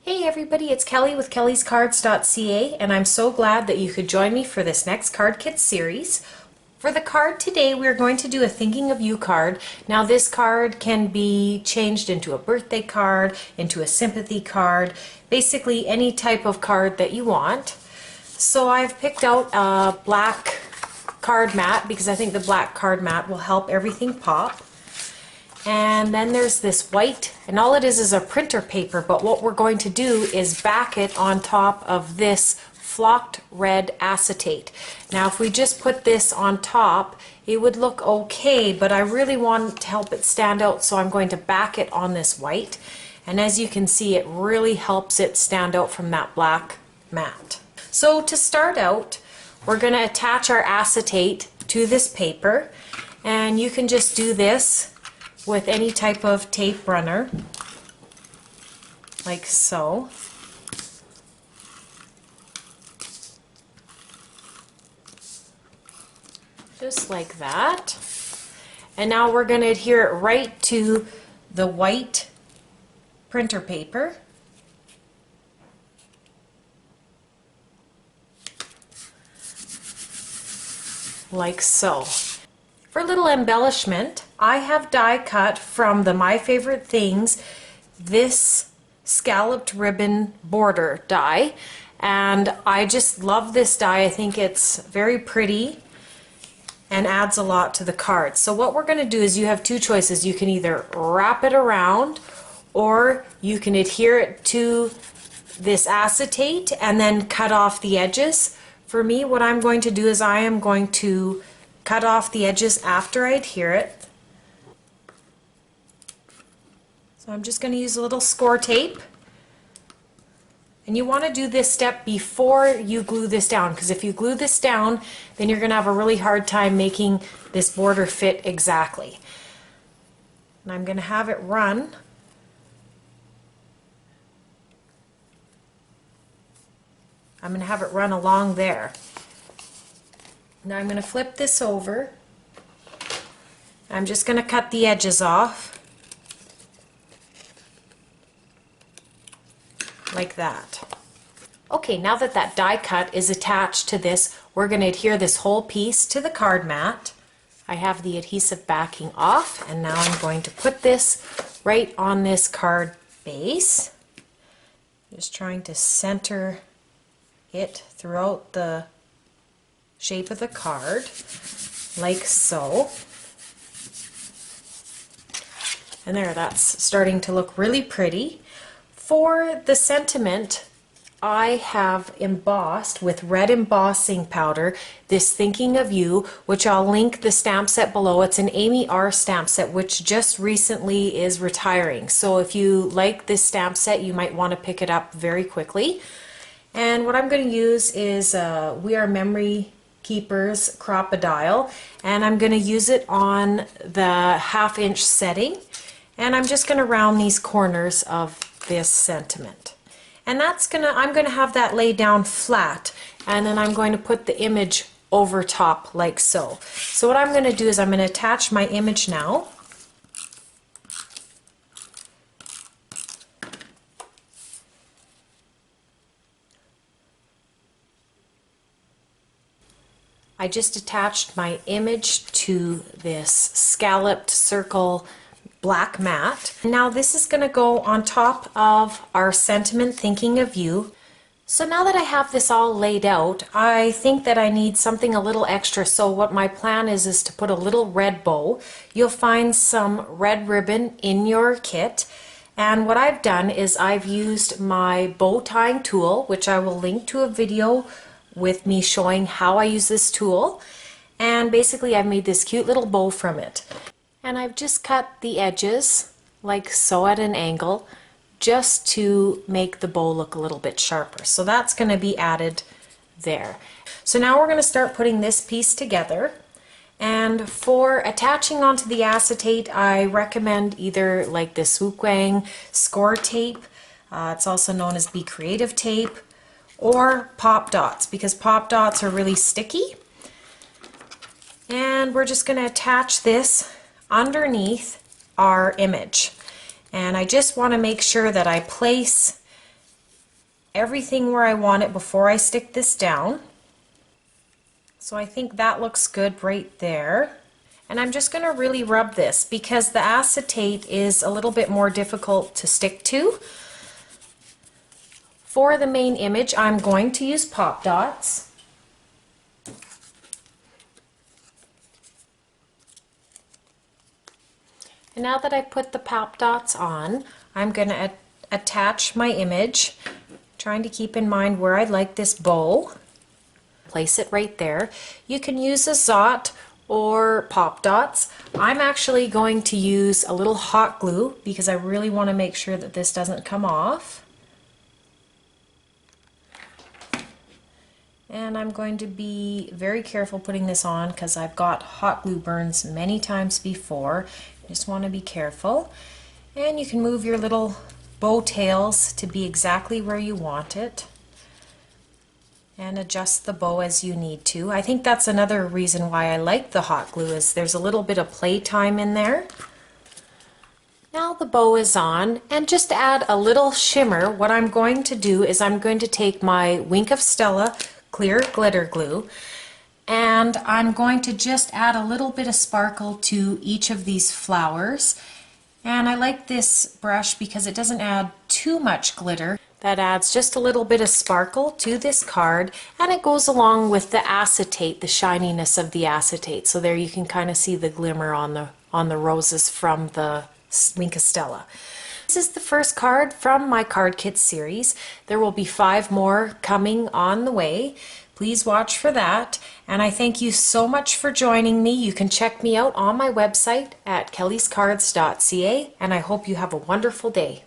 Hey everybody, it's Kelly with Kellyscards.ca, and I'm so glad that you could join me for this next card kit series. For the card today, we're going to do a Thinking of You card. Now this card can be changed into a birthday card, into a sympathy card, basically any type of card that you want. So I've picked out a black card mat because I think the black card mat will help everything pop. And then there's this white, and all it is a printer paper, but what we're going to do is back it on top of this flocked red acetate. Now if we just put this on top, it would look okay, but I really want to help it stand out, so I'm going to back it on this white. And as you can see, it really helps it stand out from that black mat. So to start out, we're going to attach our acetate to this paper, and you can just do this with any type of tape runner, like so. Just like that. And now we're going to adhere it right to the white printer paper. Like so. For a little embellishment, I have die cut from the My Favorite Things this scalloped ribbon border die, and I just love this die. I think it's very pretty and adds a lot to the card. So what we're going to do is you have two choices. You can either wrap it around or you can adhere it to this acetate and then cut off the edges. For me, what I'm going to do is I am going to cut off the edges after I adhere it. So I'm just going to use a little score tape. And you want to do this step before you glue this down, because if you glue this down, then you're going to have a really hard time making this border fit exactly. And I'm going to have it run. I'm going to have it run along there. Now I'm going to flip this over. I'm just going to cut the edges off like that. Okay, now that that die cut is attached to this, we're going to adhere this whole piece to the card mat. I have the adhesive backing off, and now I'm going to put this right on this card base. Just trying to center it throughout the shape of the card, like so. And there, that's starting to look really pretty. For the sentiment, I have embossed with red embossing powder this Thinking of You, which I'll link the stamp set below. It's an Amy R stamp set, which just recently is retiring. So if you like this stamp set, you might want to pick it up very quickly. And what I'm going to use is We Are Memory Keepers Crocodile, and I'm going to use it on the 1/2 inch setting, and I'm just going to round these corners of this sentiment. And I'm going to have that lay down flat, and then I'm going to put the image over top like so. So what I'm going to do is I'm going to attach my image now. I just attached my image to this scalloped circle black mat. Now this is going to go on top of our sentiment Thinking of You. So now that I have this all laid out, I think that I need something a little extra. So what my plan is to put a little red bow. You'll find some red ribbon in your kit. And what I've done is I've used my bow tying tool, which I will link to a video with me showing how I use this tool, and basically I've made this cute little bow from it, and I've just cut the edges like so at an angle just to make the bow look a little bit sharper. So that's going to be added there. So now we're going to start putting this piece together, and for attaching onto the acetate I recommend either like the Swoop Wang score tape, it's also known as Be Creative tape, or pop dots, because pop dots are really sticky. And we're just going to attach this underneath our image. And I just want to make sure that I place everything where I want it before I stick this down. So I think that looks good right there. And I'm just going to really rub this because the acetate is a little bit more difficult to stick to. For the main image, I'm going to use pop dots. And now that I've put the pop dots on, I'm going to attach my image, trying to keep in mind where I'd like this bow. Place it right there. You can use a Zot or pop dots. I'm actually going to use a little hot glue because I really want to make sure that this doesn't come off. And I'm going to be very careful putting this on because I've got hot glue burns many times before. Just want to be careful. And you can move your little bow tails to be exactly where you want it and adjust the bow as you need to. I think that's another reason why I like the hot glue, is there's a little bit of play time in there. Now the bow is on, and just to add a little shimmer, what I'm going to do is I'm going to take my Wink of Stella clear glitter glue, and I'm going to just add a little bit of sparkle to each of these flowers. And I like this brush because it doesn't add too much glitter. That adds just a little bit of sparkle to this card, and it goes along with the acetate, the shininess of the acetate. So there you can kind of see the glimmer on the roses from the Wink of Stella. This is the first card from my card kit series. There will be 5 more coming on the way. Please watch for that, and I thank you so much for joining me. You can check me out on my website at Kellyscards.ca, and I hope you have a wonderful day.